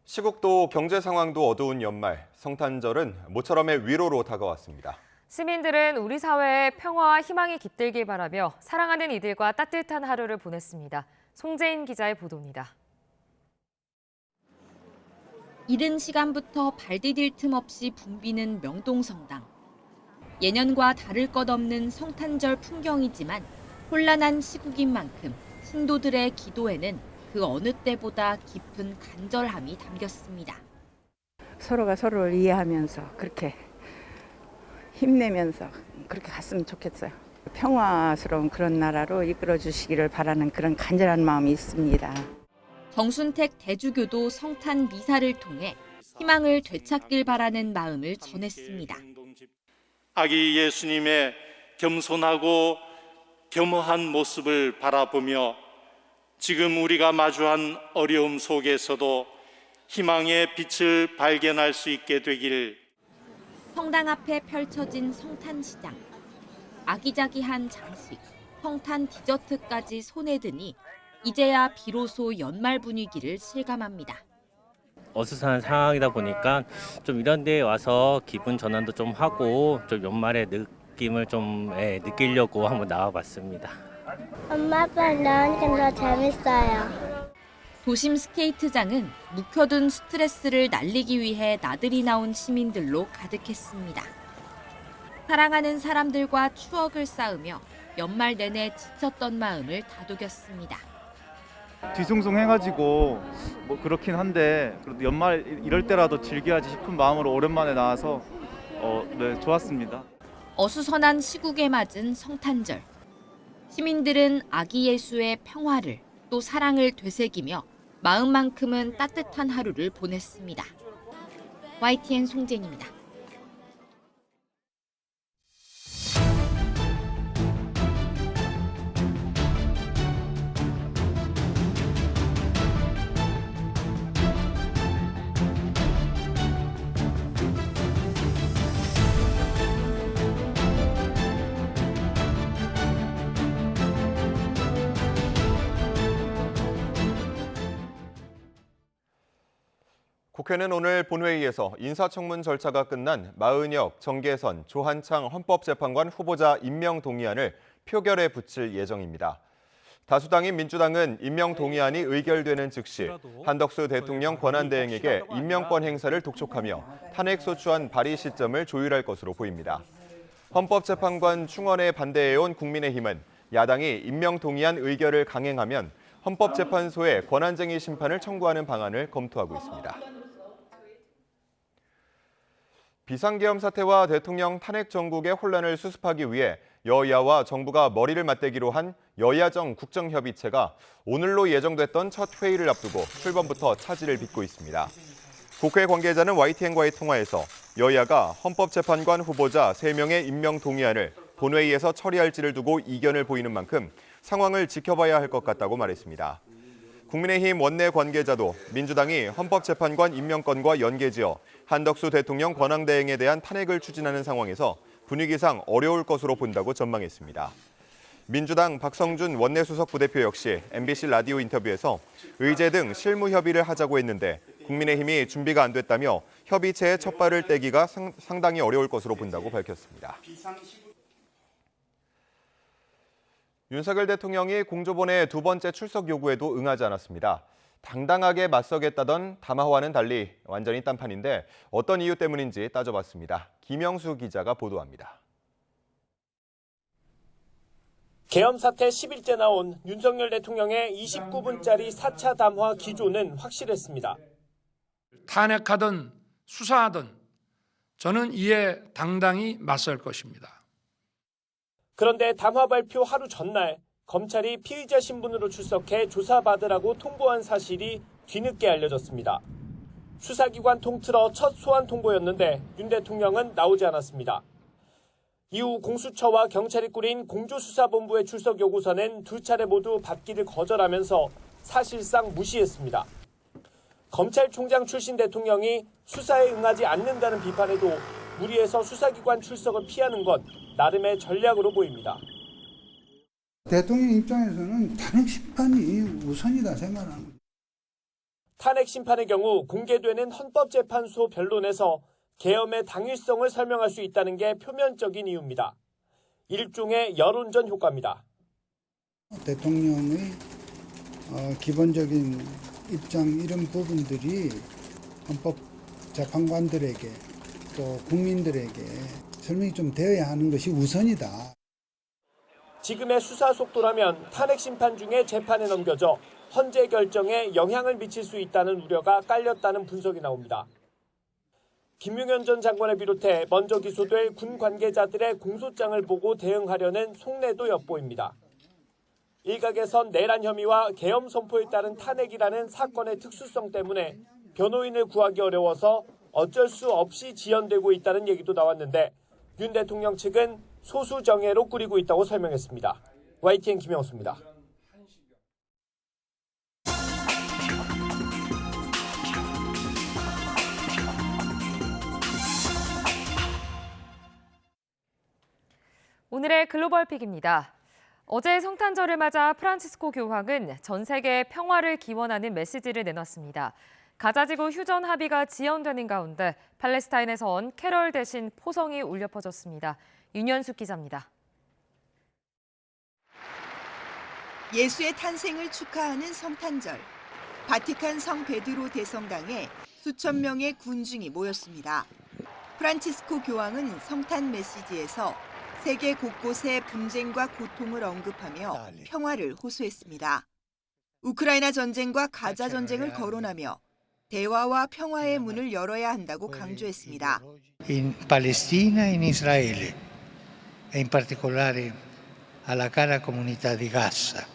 시국도 경제 상황도 어두운 연말, 성탄절은 모처럼의 위로로 다가왔습니다. 시민들은 우리 사회에 평화와 희망이 깃들길 바라며 사랑하는 이들과 따뜻한 하루를 보냈습니다. 송재인 기자의 보도입니다. 이른 시간부터 발 디딜 틈 없이 붐비는 명동성당. 예년과 다를 것 없는 성탄절 풍경이지만 혼란한 시국인 만큼 신도들의 기도에는 그 어느 때보다 깊은 간절함이 담겼습니다. 서로가 서로를 이해하면서 그렇게 힘내면서 그렇게 갔으면 좋겠어요. 평화스러운 그런 나라로 이끌어 주시기를 바라는 그런 간절한 마음이 있습니다. 정순택 대주교도 성탄 미사를 통해 희망을 되찾길 바라는 마음을 전했습니다. 아기 예수님의 겸손하고 겸허한 모습을 바라보며 지금 우리가 마주한 어려움 속에서도 희망의 빛을 발견할 수 있게 되길. 성당 앞에 펼쳐진 성탄시장. 아기자기한 장식, 성탄 디저트까지 손에 드니 이제야 비로소 연말 분위기를 실감합니다. 어수선한 상황이다 보니까 좀 이런 데에 와서 기분 전환도 좀 하고 좀 연말의 느낌을 좀 느끼려고 한번 나와봤습니다. 엄마 아빠 나오니까 더 재밌어요. 도심 스케이트장은 묵혀둔 스트레스를 날리기 위해 나들이 나온 시민들로 가득했습니다. 사랑하는 사람들과 추억을 쌓으며 연말 내내 지쳤던 마음을 다독였습니다. 뒤숭숭해가지고 뭐 그렇긴 한데 그래도 연말 이럴 때라도 즐겨야지 싶은 마음으로 오랜만에 나와서 네, 좋았습니다. 어수선한 시국에 맞은 성탄절. 시민들은 아기 예수의 평화를 또 사랑을 되새기며 마음만큼은 따뜻한 하루를 보냈습니다. YTN 송재인입니다. 국회는 오늘 본회의에서 인사청문 절차가 끝난 마은혁, 정계선, 조한창 헌법재판관 후보자 임명 동의안을 표결에 붙일 예정입니다. 다수당인 민주당은 임명 동의안이 의결되는 즉시 한덕수 대통령 권한대행에게 임명권 행사를 독촉하며 탄핵소추안 발의 시점을 조율할 것으로 보입니다. 헌법재판관 충원에 반대해온 국민의힘은 야당이 임명 동의안 의결을 강행하면 헌법재판소에 권한쟁의 심판을 청구하는 방안을 검토하고 있습니다. 비상계엄 사태와 대통령 탄핵 정국의 혼란을 수습하기 위해 여야와 정부가 머리를 맞대기로 한 여야정 국정협의체가 오늘로 예정됐던 첫 회의를 앞두고 출범부터 차질을 빚고 있습니다. 국회 관계자는 YTN과의 통화에서 여야가 헌법재판관 후보자 3명의 임명 동의안을 본회의에서 처리할지를 두고 이견을 보이는 만큼 상황을 지켜봐야 할 것 같다고 말했습니다. 국민의힘 원내 관계자도 민주당이 헌법재판관 임명권과 연계지어 한덕수 대통령 권한대행에 대한 탄핵을 추진하는 상황에서 분위기상 어려울 것으로 본다고 전망했습니다. 민주당 박성준 원내수석 부대표 역시 MBC 라디오 인터뷰에서 의제 등 실무 협의를 하자고 했는데 국민의힘이 준비가 안 됐다며 협의체의 첫 발을 떼기가 상당히 어려울 것으로 본다고 밝혔습니다. 윤석열 대통령이 공조본의 두 번째 출석 요구에도 응하지 않았습니다. 당당하게 맞서겠다던 담화와는 달리 완전히 딴판인데 어떤 이유 때문인지 따져봤습니다. 김영수 기자가 보도합니다. 계엄 사태 10일째 나온 윤석열 대통령의 29분짜리 4차 담화 기조는 확실했습니다. 탄핵하든 수사하든 저는 이에 당당히 맞설 것입니다. 그런데 담화 발표 하루 전날 검찰이 피의자 신분으로 출석해 조사받으라고 통보한 사실이 뒤늦게 알려졌습니다. 수사기관 통틀어 첫 소환 통보였는데 윤 대통령은 나오지 않았습니다. 이후 공수처와 경찰이 꾸린 공조수사본부의 출석 요구서는 두 차례 모두 받기를 거절하면서 사실상 무시했습니다. 검찰총장 출신 대통령이 수사에 응하지 않는다는 비판에도 무리해서 수사기관 출석을 피하는 건 나름의 전략으로 보입니다. 대통령 입장에서는 탄핵 심판이 우선이다 생각하는 거죠. 탄핵 심판의 경우 공개되는 헌법재판소 변론에서 계엄의 당위성을 설명할 수 있다는 게 표면적인 이유입니다. 일종의 여론전 효과입니다. 대통령의 기본적인 입장 이런 부분들이 헌법재판관들에게 또 국민들에게 설명이 좀 되어야 하는 것이 우선이다. 지금의 수사 속도라면 탄핵 심판 중에 재판에 넘겨져 헌재 결정에 영향을 미칠 수 있다는 우려가 깔렸다는 분석이 나옵니다. 김용현 전 장관을 비롯해 먼저 기소될 군 관계자들의 공소장을 보고 대응하려는 속내도 엿보입니다. 일각에선 내란 혐의와 계엄 선포에 따른 탄핵이라는 사건의 특수성 때문에 변호인을 구하기 어려워서 어쩔 수 없이 지연되고 있다는 얘기도 나왔는데 윤 대통령 측은 소수 정예로 꾸리고 있다고 설명했습니다. YTN 김영수입니다. 오늘의 글로벌 픽입니다. 어제 성탄절을 맞아 프란치스코 교황은 전 세계에 평화를 기원하는 메시지를 내놨습니다. 가자지구 휴전 합의가 지연되는 가운데 팔레스타인에선 캐럴 대신 포성이 울려 퍼졌습니다. 윤현숙 기자입니다. 예수의 탄생을 축하하는 성탄절. 바티칸 성 베드로 대성당에 수천 명의 군중이 모였습니다. 프란치스코 교황은 성탄 메시지에서 세계 곳곳의 분쟁과 고통을 언급하며 평화를 호소했습니다. 우크라이나 전쟁과 가자 전쟁을 거론하며 대화와 평화의 문을 열어야 한다고 강조했습니다. In Palestina e in Israele, e in particolare alla cara comunità di Gaza,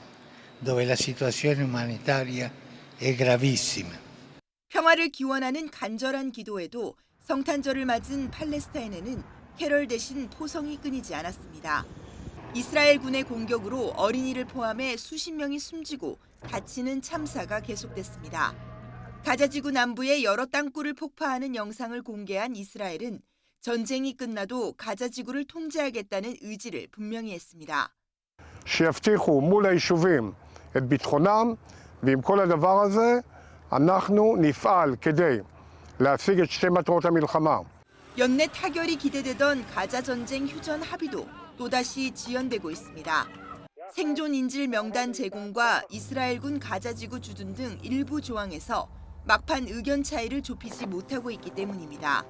dove la situazione umanitaria è gravissima. 평화를 기원하는 간절한 기도에도 성탄절을 맞은 팔레스타인에는 캐럴 대신 포성이 끊이지 않았습니다. 이스라엘 군의 공격으로 어린이를 포함해 수십 명이 숨지고 다치는 참사가 계속됐습니다. 가자지구 남부의 여러 땅굴을 폭파하는 영상을 공개한 이스라엘은 전쟁이 끝나도 가자지구를 통제하겠다는 의지를 분명히 했습니다. שיבטיחו מול היישובים את ביטחונם, ועם כל הדבר הזה אנחנו נפעל כדי להשיג את שתי מטרות המלחמה. 연내 타결이 기대되던 가자 전쟁 휴전 합의도 또다시 지연되고 있습니다. 생존 인질 명단 제공과 이스라엘군 가자지구 주둔 등 일부 조항에서 막판 의견 차이를 좁히지 못하고 있기 때문입니다.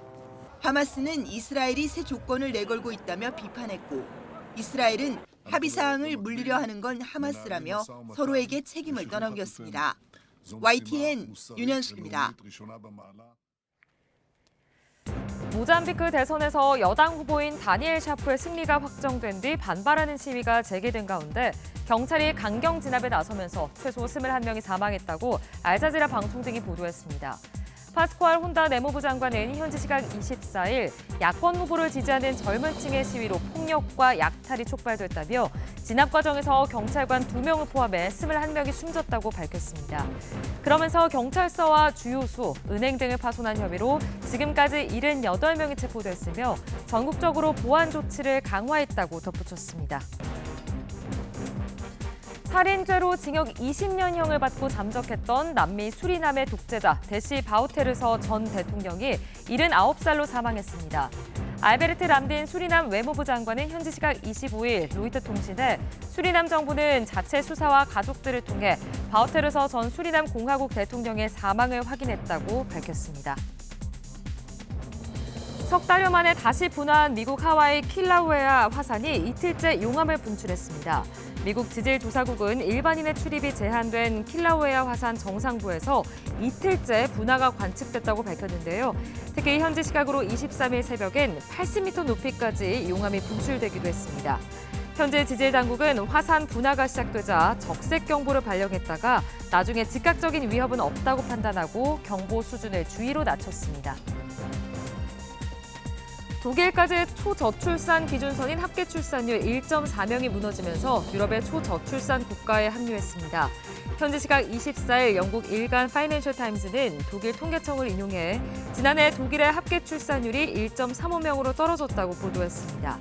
하마스는 이스라엘이 새 조건을 내걸고 있다며 비판했고, 이스라엘은 합의 사항을 물리려 하는 건 하마스라며 서로에게 책임을 떠넘겼습니다. YTN 윤현숙입니다. 모잠비크 대선에서 여당 후보인 다니엘 샤프의 승리가 확정된 뒤 반발하는 시위가 재개된 가운데 경찰이 강경 진압에 나서면서 최소 21명이 사망했다고 알자지라 방송 등이 보도했습니다. 파스쿠알 혼다 내무부 장관은 현지 시각 24일 야권 후보를 지지하는 젊은 층의 시위로 폭력과 약탈이 촉발됐다며 진압 과정에서 경찰관 2명을 포함해 21명이 숨졌다고 밝혔습니다. 그러면서 경찰서와 주요소, 은행 등을 파손한 혐의로 지금까지 78명이 체포됐으며 전국적으로 보안 조치를 강화했다고 덧붙였습니다. 살인죄로 징역 20년형을 받고 잠적했던 남미 수리남의 독재자 데시 바우테르서 전 대통령이 79살로 사망했습니다. 알베르트 람딘 수리남 외무부 장관은 현지 시각 25일 로이터 통신에 수리남 정부는 자체 수사와 가족들을 통해 바우테르서 전 수리남 공화국 대통령의 사망을 확인했다고 밝혔습니다. 석 달여 만에 다시 분화한 미국 하와이 킬라우에아 화산이 이틀째 용암을 분출했습니다. 미국 지질조사국은 일반인의 출입이 제한된 킬라우에아 화산 정상부에서 이틀째 분화가 관측됐다고 밝혔는데요. 특히 현지 시각으로 23일 새벽엔 80m 높이까지 용암이 분출되기도 했습니다. 현재 지질당국은 화산 분화가 시작되자 적색 경보를 발령했다가 나중에 즉각적인 위협은 없다고 판단하고 경보 수준을 주의로 낮췄습니다. 독일까지 초저출산 기준선인 합계 출산율 1.4명이 무너지면서 유럽의 초저출산 국가에 합류했습니다. 현지 시각 24일 영국 일간 파이낸셜 타임즈는 독일 통계청을 인용해 지난해 독일의 합계 출산율이 1.35명으로 떨어졌다고 보도했습니다.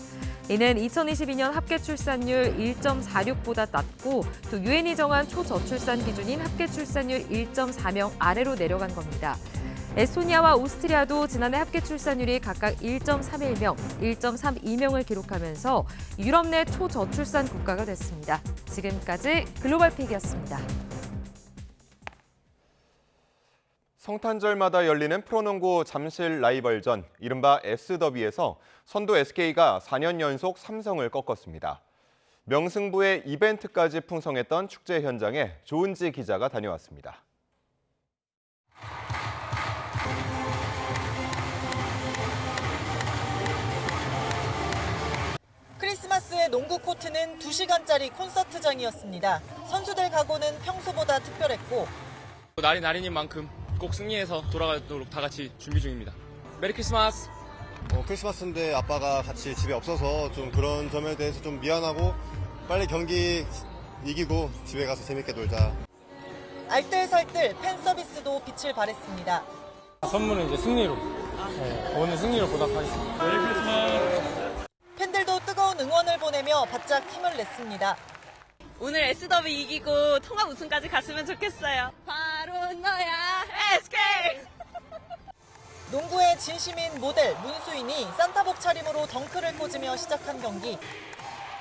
이는 2022년 합계 출산율 1.46보다 낮고 또 유엔이 정한 초저출산 기준인 합계 출산율 1.4명 아래로 내려간 겁니다. 에스토니아와 오스트리아도 지난해 합계 출산율이 각각 1.31명, 1.32명을 기록하면서 유럽 내 초저출산 국가가 됐습니다. 지금까지 글로벌픽이었습니다. 성탄절마다 열리는 프로농구 잠실 라이벌전, 이른바 S더비에서 선두 SK가 4년 연속 삼성을 꺾었습니다. 명승부의 이벤트까지 풍성했던 축제 현장에 조은지 기자가 다녀왔습니다. 크리스마스의 농구 코트는 2시간짜리 콘서트장이었습니다. 선수들 각오는 평소보다 특별했고 날이 날이인 만큼 꼭 승리해서 돌아가도록 다 같이 준비 중입니다. 메리 크리스마스! 크리스마스인데 아빠가 같이 집에 없어서 좀 그런 점에 대해서 좀 미안하고 빨리 경기 이기고 집에 가서 재밌게 놀자. 알뜰살뜰 팬 서비스도 빛을 발했습니다. 선물은 이제 승리로, 오늘 승리로 보답하겠습니다. 메리 크리스마스! 팬들도 뜨거운 응원을 보내며 바짝 힘을 냈습니다. 오늘 S더비 이기고 통합 우승까지 갔으면 좋겠어요. 바로 너야, SK! 농구의 진심인 모델 문수인이 산타복 차림으로 덩크를 꽂으며 시작한 경기.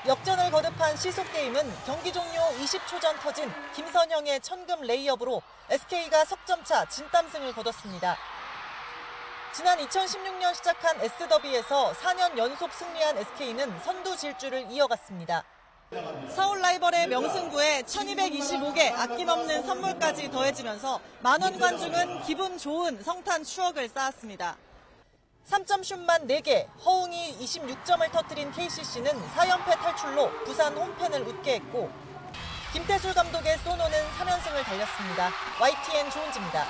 역전을 거듭한 시속게임은 경기 종료 20초 전 터진 김선영의 천금 레이업으로 SK가 석점차 진땀승을 거뒀습니다. 지난 2016년 시작한 S더비에서 4년 연속 승리한 SK는 선두 질주를 이어갔습니다. 서울 라이벌의 명승부에 1225개 아낌없는 선물까지 더해지면서 만원 관중은 기분 좋은 성탄 추억을 쌓았습니다. 3점 슛만 4개, 허웅이 26점을 터뜨린 KCC는 4연패 탈출로 부산 홈팬을 웃게 했고 김태술 감독의 소노는 3연승을 달렸습니다. YTN 조은지입니다.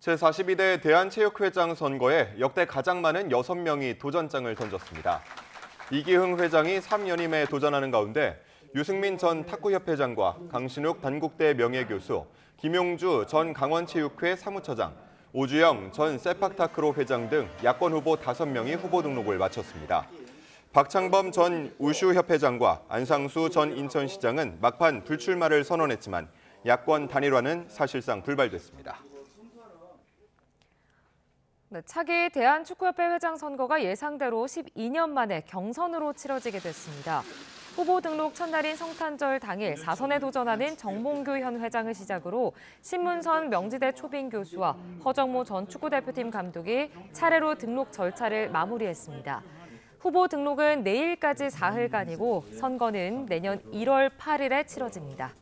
제42대 대한체육회장 선거에 역대 가장 많은 6명이 도전장을 던졌습니다. 이기흥 회장이 3연임에 도전하는 가운데 유승민 전 탁구협회장과 강신욱 단국대 명예교수, 김용주 전 강원체육회 사무처장, 오주영 전 세팍타크로 회장 등 야권 후보 5명이 후보 등록을 마쳤습니다. 박창범 전 우슈협회장과 안상수 전 인천시장은 막판 불출마를 선언했지만 야권 단일화는 사실상 불발됐습니다. 네, 차기 대한축구협회 회장 선거가 예상대로 12년 만에 경선으로 치러지게 됐습니다. 후보 등록 첫날인 성탄절 당일 4선에 도전하는 정몽규 현 회장을 시작으로 신문선 명지대 초빙 교수와 허정모 전 축구대표팀 감독이 차례로 등록 절차를 마무리했습니다. 후보 등록은 내일까지 사흘간이고 선거는 내년 1월 8일에 치러집니다.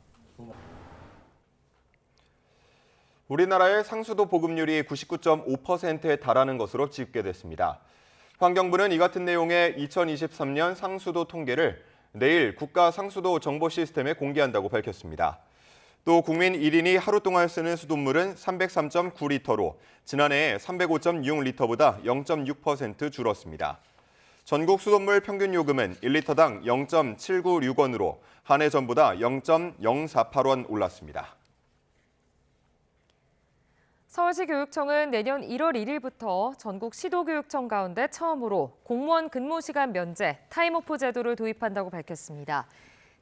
우리나라의 상수도 보급률이 99.5%에 달하는 것으로 집계됐습니다. 환경부는 이 같은 내용의 2023년 상수도 통계를 내일 국가 상수도 정보 시스템에 공개한다고 밝혔습니다. 또 국민 1인이 하루 동안 쓰는 수돗물은 303.9리터로 지난해 305.6리터보다 0.6% 줄었습니다. 전국 수돗물 평균 요금은 1리터당 0.796원으로 한 해 전보다 0.048원 올랐습니다. 서울시 교육청은 내년 1월 1일부터 전국 시도교육청 가운데 처음으로 공무원 근무시간 면제, 타임오프 제도를 도입한다고 밝혔습니다.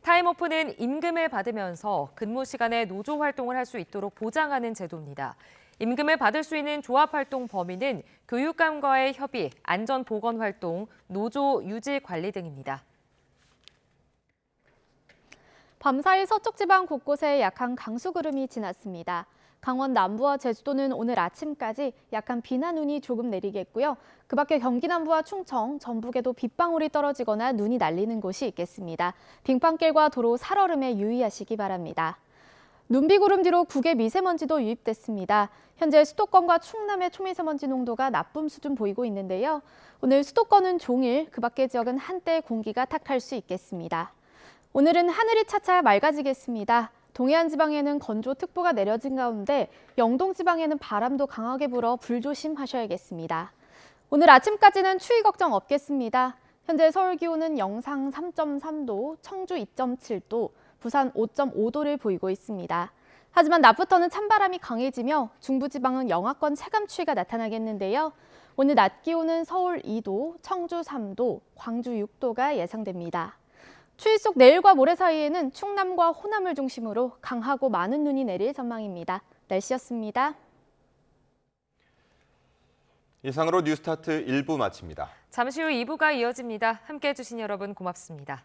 타임오프는 임금을 받으면서 근무시간에 노조 활동을 할 수 있도록 보장하는 제도입니다. 임금을 받을 수 있는 조합활동 범위는 교육감과의 협의, 안전보건활동, 노조 유지 관리 등입니다. 밤사이 서쪽 지방 곳곳에 약한 강수구름이 지났습니다. 강원 남부와 제주도는 오늘 아침까지 약한 비나 눈이 조금 내리겠고요. 그 밖에 경기 남부와 충청, 전북에도 빗방울이 떨어지거나 눈이 날리는 곳이 있겠습니다. 빙판길과 도로 살얼음에 유의하시기 바랍니다. 눈비구름 뒤로 국외 미세먼지도 유입됐습니다. 현재 수도권과 충남의 초미세먼지 농도가 나쁨 수준 보이고 있는데요. 오늘 수도권은 종일, 그 밖의 지역은 한때 공기가 탁할 수 있겠습니다. 오늘은 하늘이 차차 맑아지겠습니다. 동해안 지방에는 건조특보가 내려진 가운데 영동 지방에는 바람도 강하게 불어 불조심하셔야겠습니다. 오늘 아침까지는 추위 걱정 없겠습니다. 현재 서울 기온은 영상 3.3도, 청주 2.7도, 부산 5.5도를 보이고 있습니다. 하지만 낮부터는 찬바람이 강해지며 중부지방은 영하권 체감 추위가 나타나겠는데요. 오늘 낮 기온은 서울 2도, 청주 3도, 광주 6도가 예상됩니다. 추위 속 내일과 모레 사이에는 충남과 호남을 중심으로 강하고 많은 눈이 내릴 전망입니다. 날씨였습니다. 이상으로 뉴스타트 1부 마칩니다. 잠시 후 2부가 이어집니다. 함께해 주신 여러분 고맙습니다.